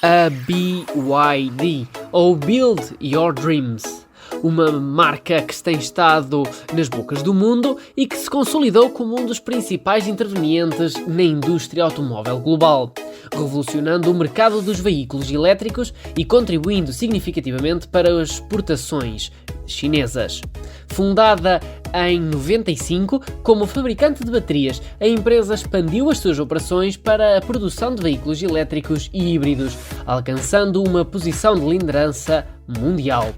a BYD, ou Build Your Dreams, uma marca que tem estado nas bocas do mundo e que se consolidou como um dos principais intervenientes na indústria automóvel global, revolucionando o mercado dos veículos elétricos e contribuindo significativamente para as exportações chinesas. Fundada em 95 como fabricante de baterias, a empresa expandiu as suas operações para a produção de veículos elétricos e híbridos, alcançando uma posição de liderança mundial.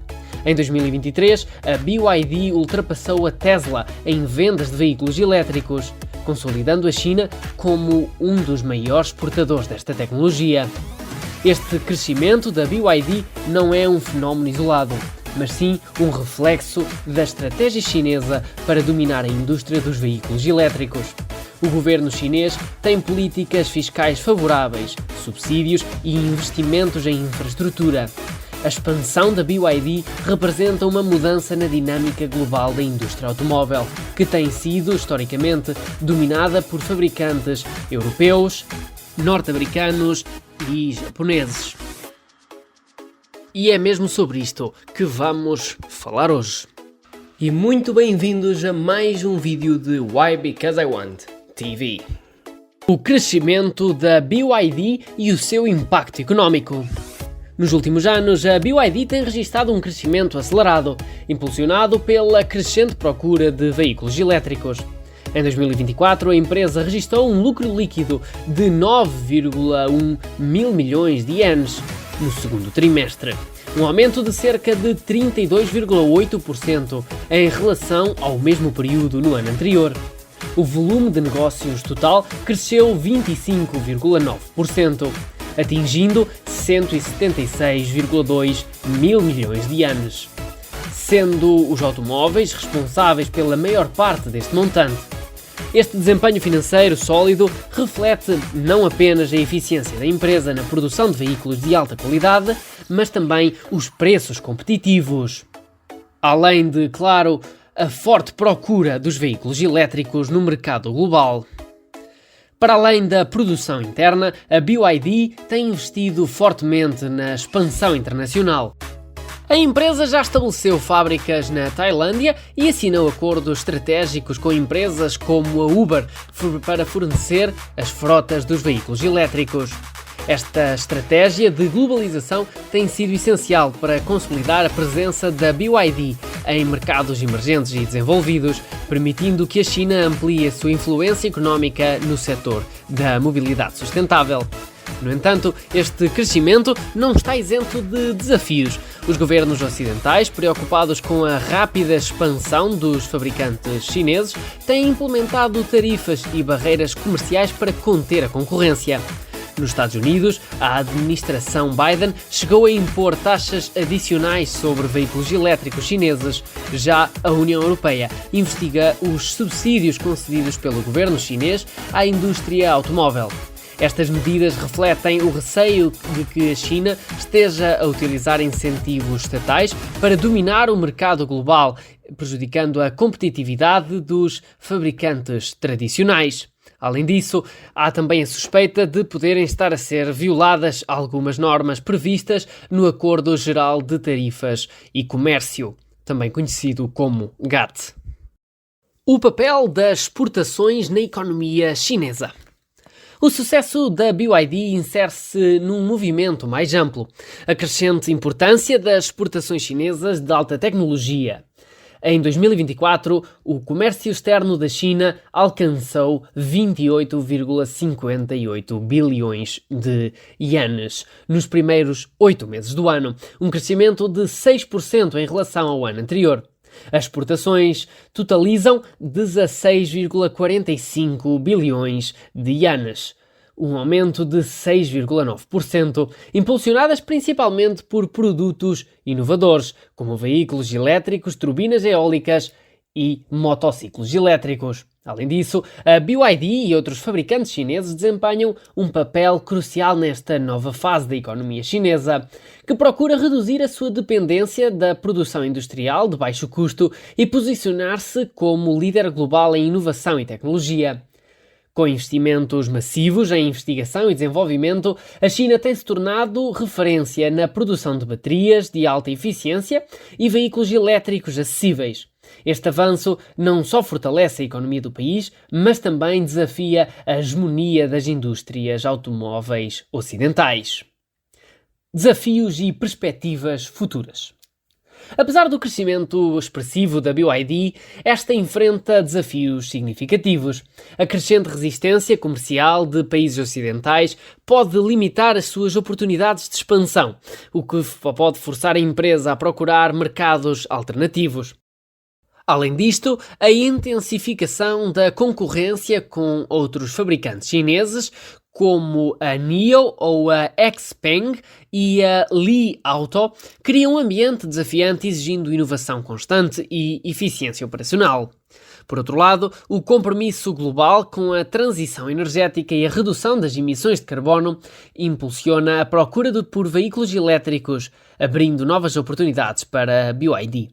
Em 2023, a BYD ultrapassou a Tesla em vendas de veículos elétricos, consolidando a China como um dos maiores exportadores desta tecnologia. Este crescimento da BYD não é um fenómeno isolado, mas sim um reflexo da estratégia chinesa para dominar a indústria dos veículos elétricos. O governo chinês tem políticas fiscais favoráveis, subsídios e investimentos em infraestrutura. A expansão da BYD representa uma mudança na dinâmica global da indústria automóvel, que tem sido, historicamente, dominada por fabricantes europeus, norte-americanos e japoneses. E é mesmo sobre isto que vamos falar hoje. E muito bem-vindos a mais um vídeo de Why Because I Want TV. O crescimento da BYD e o seu impacto económico. Nos últimos anos, a BYD tem registrado um crescimento acelerado, impulsionado pela crescente procura de veículos elétricos. Em 2024, a empresa registrou um lucro líquido de 9,1 mil milhões de ienes no segundo trimestre, um aumento de cerca de 32,8% em relação ao mesmo período no ano anterior. O volume de negócios total cresceu 25,9%, atingindo 176,2 mil milhões de ienes, sendo os automóveis responsáveis pela maior parte deste montante. Este desempenho financeiro sólido reflete não apenas a eficiência da empresa na produção de veículos de alta qualidade, mas também os preços competitivos. Além de, claro, a forte procura dos veículos elétricos no mercado global. Para além da produção interna, a BYD tem investido fortemente na expansão internacional. A empresa já estabeleceu fábricas na Tailândia e assinou acordos estratégicos com empresas como a Uber para fornecer as frotas dos veículos elétricos. Esta estratégia de globalização tem sido essencial para consolidar a presença da BYD em mercados emergentes e desenvolvidos, permitindo que a China amplie a sua influência económica no setor da mobilidade sustentável. No entanto, este crescimento não está isento de desafios. Os governos ocidentais, preocupados com a rápida expansão dos fabricantes chineses, têm implementado tarifas e barreiras comerciais para conter a concorrência. Nos Estados Unidos, a administração Biden chegou a impor taxas adicionais sobre veículos elétricos chineses. Já a União Europeia investiga os subsídios concedidos pelo governo chinês à indústria automóvel. Estas medidas refletem o receio de que a China esteja a utilizar incentivos estatais para dominar o mercado global, prejudicando a competitividade dos fabricantes tradicionais. Além disso, há também a suspeita de poderem estar a ser violadas algumas normas previstas no Acordo Geral de Tarifas e Comércio, também conhecido como GATT. O papel das exportações na economia chinesa. O sucesso da BYD insere-se num movimento mais amplo, a crescente importância das exportações chinesas de alta tecnologia. Em 2024, o comércio externo da China alcançou 28,58 bilhões de ienes nos primeiros 8 meses do ano, um crescimento de 6% em relação ao ano anterior. As exportações totalizam 16,45 bilhões de ienes, um aumento de 6,9%, impulsionadas principalmente por produtos inovadores, como veículos elétricos, turbinas eólicas e motociclos elétricos. Além disso, a BYD e outros fabricantes chineses desempenham um papel crucial nesta nova fase da economia chinesa, que procura reduzir a sua dependência da produção industrial de baixo custo e posicionar-se como líder global em inovação e tecnologia. Com investimentos massivos em investigação e desenvolvimento, a China tem se tornado referência na produção de baterias de alta eficiência e veículos elétricos acessíveis. Este avanço não só fortalece a economia do país, mas também desafia a hegemonia das indústrias automóveis ocidentais. Desafios e perspectivas futuras. Apesar do crescimento expressivo da BYD, esta enfrenta desafios significativos. A crescente resistência comercial de países ocidentais pode limitar as suas oportunidades de expansão, o que pode forçar a empresa a procurar mercados alternativos. Além disto, a intensificação da concorrência com outros fabricantes chineses, como a NIO ou a XPeng e a Li Auto, cria um ambiente desafiante exigindo inovação constante e eficiência operacional. Por outro lado, o compromisso global com a transição energética e a redução das emissões de carbono impulsiona a procura por veículos elétricos, abrindo novas oportunidades para a BYD.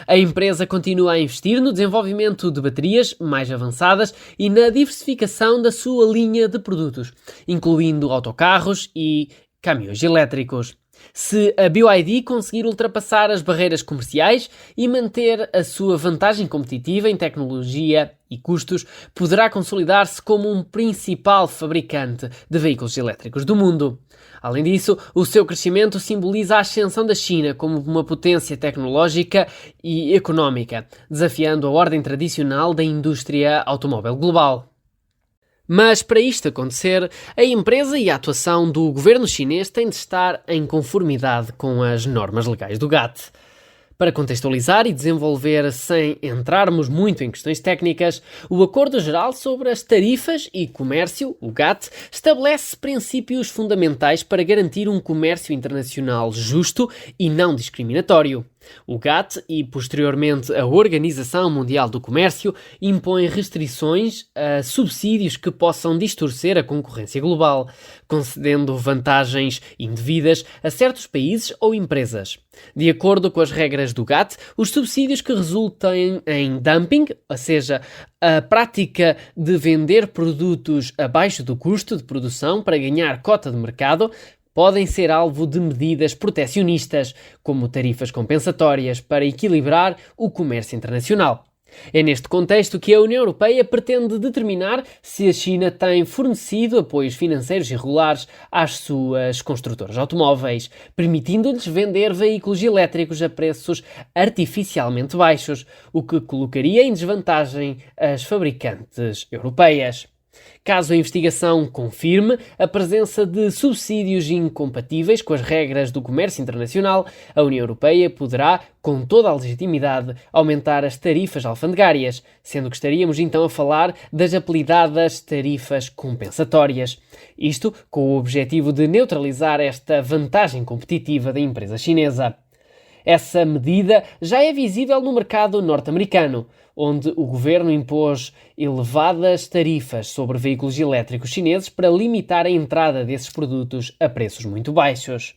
A empresa continua a investir no desenvolvimento de baterias mais avançadas e na diversificação da sua linha de produtos, incluindo autocarros e caminhões elétricos. Se a BYD conseguir ultrapassar as barreiras comerciais e manter a sua vantagem competitiva em tecnologia e custos, poderá consolidar-se como um principal fabricante de veículos elétricos do mundo. Além disso, o seu crescimento simboliza a ascensão da China como uma potência tecnológica e económica, desafiando a ordem tradicional da indústria automóvel global. Mas, para isto acontecer, a empresa e a atuação do governo chinês têm de estar em conformidade com as normas legais do GATT. Para contextualizar e desenvolver sem entrarmos muito em questões técnicas, o Acordo Geral sobre as Tarifas e Comércio, o GATT, estabelece princípios fundamentais para garantir um comércio internacional justo e não discriminatório. O GATT e, posteriormente, a Organização Mundial do Comércio impõem restrições a subsídios que possam distorcer a concorrência global, concedendo vantagens indevidas a certos países ou empresas. De acordo com as regras do GATT, os subsídios que resultem em dumping, ou seja, a prática de vender produtos abaixo do custo de produção para ganhar cota de mercado, podem ser alvo de medidas protecionistas, como tarifas compensatórias, para equilibrar o comércio internacional. É neste contexto que a União Europeia pretende determinar se a China tem fornecido apoios financeiros irregulares às suas construtoras automóveis, permitindo-lhes vender veículos elétricos a preços artificialmente baixos, o que colocaria em desvantagem as fabricantes europeias. Caso a investigação confirme a presença de subsídios incompatíveis com as regras do comércio internacional, a União Europeia poderá, com toda a legitimidade, aumentar as tarifas alfandegárias, sendo que estaríamos então a falar das apelidadas tarifas compensatórias. Isto com o objetivo de neutralizar esta vantagem competitiva da empresa chinesa. Essa medida já é visível no mercado norte-americano, onde o governo impôs elevadas tarifas sobre veículos elétricos chineses para limitar a entrada desses produtos a preços muito baixos.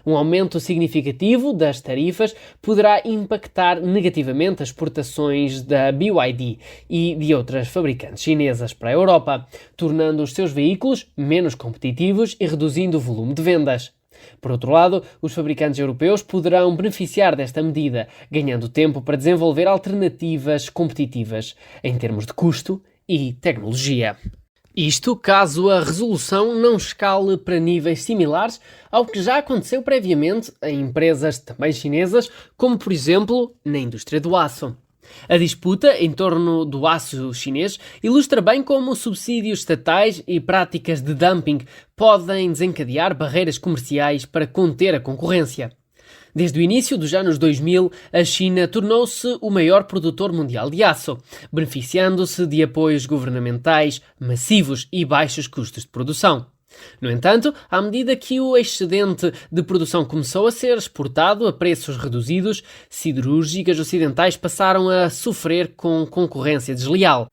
Um aumento significativo das tarifas poderá impactar negativamente as exportações da BYD e de outras fabricantes chinesas para a Europa, tornando os seus veículos menos competitivos e reduzindo o volume de vendas. Por outro lado, os fabricantes europeus poderão beneficiar desta medida, ganhando tempo para desenvolver alternativas competitivas em termos de custo e tecnologia. Isto caso a resolução não escale para níveis similares ao que já aconteceu previamente em empresas também chinesas, como por exemplo na indústria do aço. A disputa em torno do aço chinês ilustra bem como subsídios estatais e práticas de dumping podem desencadear barreiras comerciais para conter a concorrência. Desde o início dos anos 2000, a China tornou-se o maior produtor mundial de aço, beneficiando-se de apoios governamentais massivos e baixos custos de produção. No entanto, à medida que o excedente de produção começou a ser exportado a preços reduzidos, siderúrgicas ocidentais passaram a sofrer com concorrência desleal,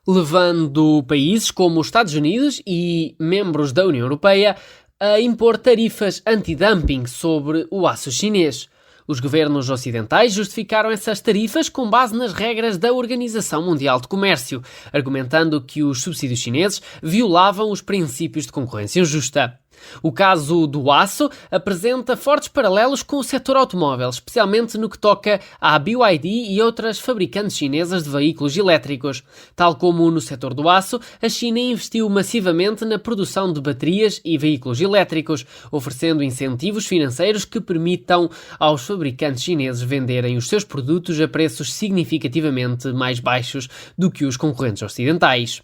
levando países como os Estados Unidos e membros da União Europeia a impor tarifas anti-dumping sobre o aço chinês. Os governos ocidentais justificaram essas tarifas com base nas regras da Organização Mundial de Comércio, argumentando que os subsídios chineses violavam os princípios de concorrência justa. O caso do aço apresenta fortes paralelos com o setor automóvel, especialmente no que toca à BYD e outras fabricantes chinesas de veículos elétricos. Tal como no setor do aço, a China investiu massivamente na produção de baterias e veículos elétricos, oferecendo incentivos financeiros que permitam aos fabricantes chineses venderem os seus produtos a preços significativamente mais baixos do que os concorrentes ocidentais.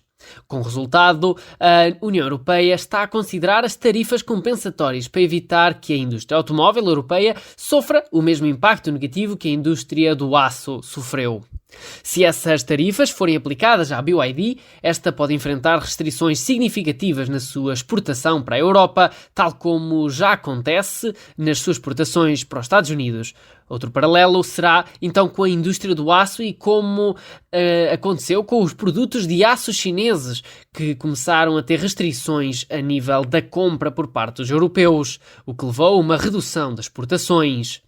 Com resultado, a União Europeia está a considerar as tarifas compensatórias para evitar que a indústria automóvel europeia sofra o mesmo impacto negativo que a indústria do aço sofreu. Se essas tarifas forem aplicadas à BYD, esta pode enfrentar restrições significativas na sua exportação para a Europa, tal como já acontece nas suas exportações para os Estados Unidos. Outro paralelo será então com a indústria do aço e como aconteceu com os produtos de aço chineses, que começaram a ter restrições a nível da compra por parte dos europeus, o que levou a uma redução das exportações.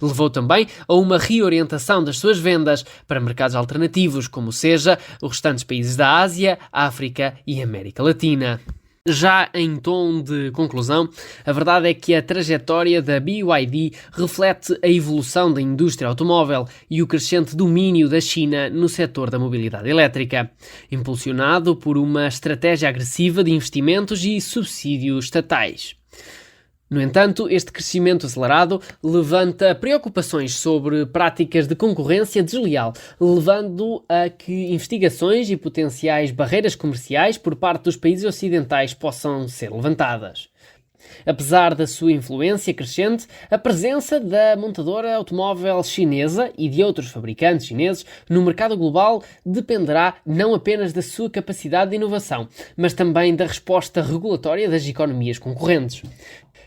Levou também a uma reorientação das suas vendas para mercados alternativos, como seja os restantes países da Ásia, África e América Latina. Já em tom de conclusão, a verdade é que a trajetória da BYD reflete a evolução da indústria automóvel e o crescente domínio da China no setor da mobilidade elétrica, impulsionado por uma estratégia agressiva de investimentos e subsídios estatais. No entanto, este crescimento acelerado levanta preocupações sobre práticas de concorrência desleal, levando a que investigações e potenciais barreiras comerciais por parte dos países ocidentais possam ser levantadas. Apesar da sua influência crescente, a presença da montadora automóvel chinesa e de outros fabricantes chineses no mercado global dependerá não apenas da sua capacidade de inovação, mas também da resposta regulatória das economias concorrentes.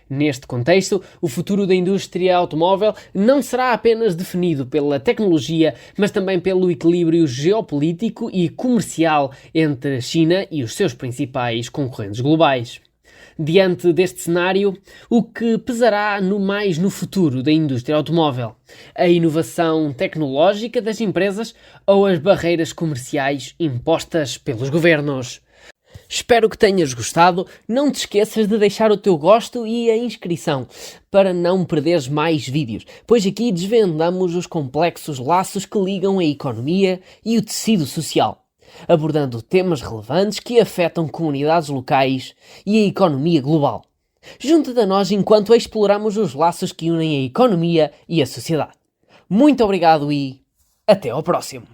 Neste contexto, o futuro da indústria automóvel não será apenas definido pela tecnologia, mas também pelo equilíbrio geopolítico e comercial entre a China e os seus principais concorrentes globais. Diante deste cenário, o que pesará mais no futuro da indústria automóvel? A inovação tecnológica das empresas ou as barreiras comerciais impostas pelos governos? Espero que tenhas gostado. Não te esqueças de deixar o teu gosto e a inscrição para não perderes mais vídeos, pois aqui desvendamos os complexos laços que ligam a economia e o tecido social, abordando temas relevantes que afetam comunidades locais e a economia global. Junta-te a nós enquanto exploramos os laços que unem a economia e a sociedade. Muito obrigado e até ao próximo!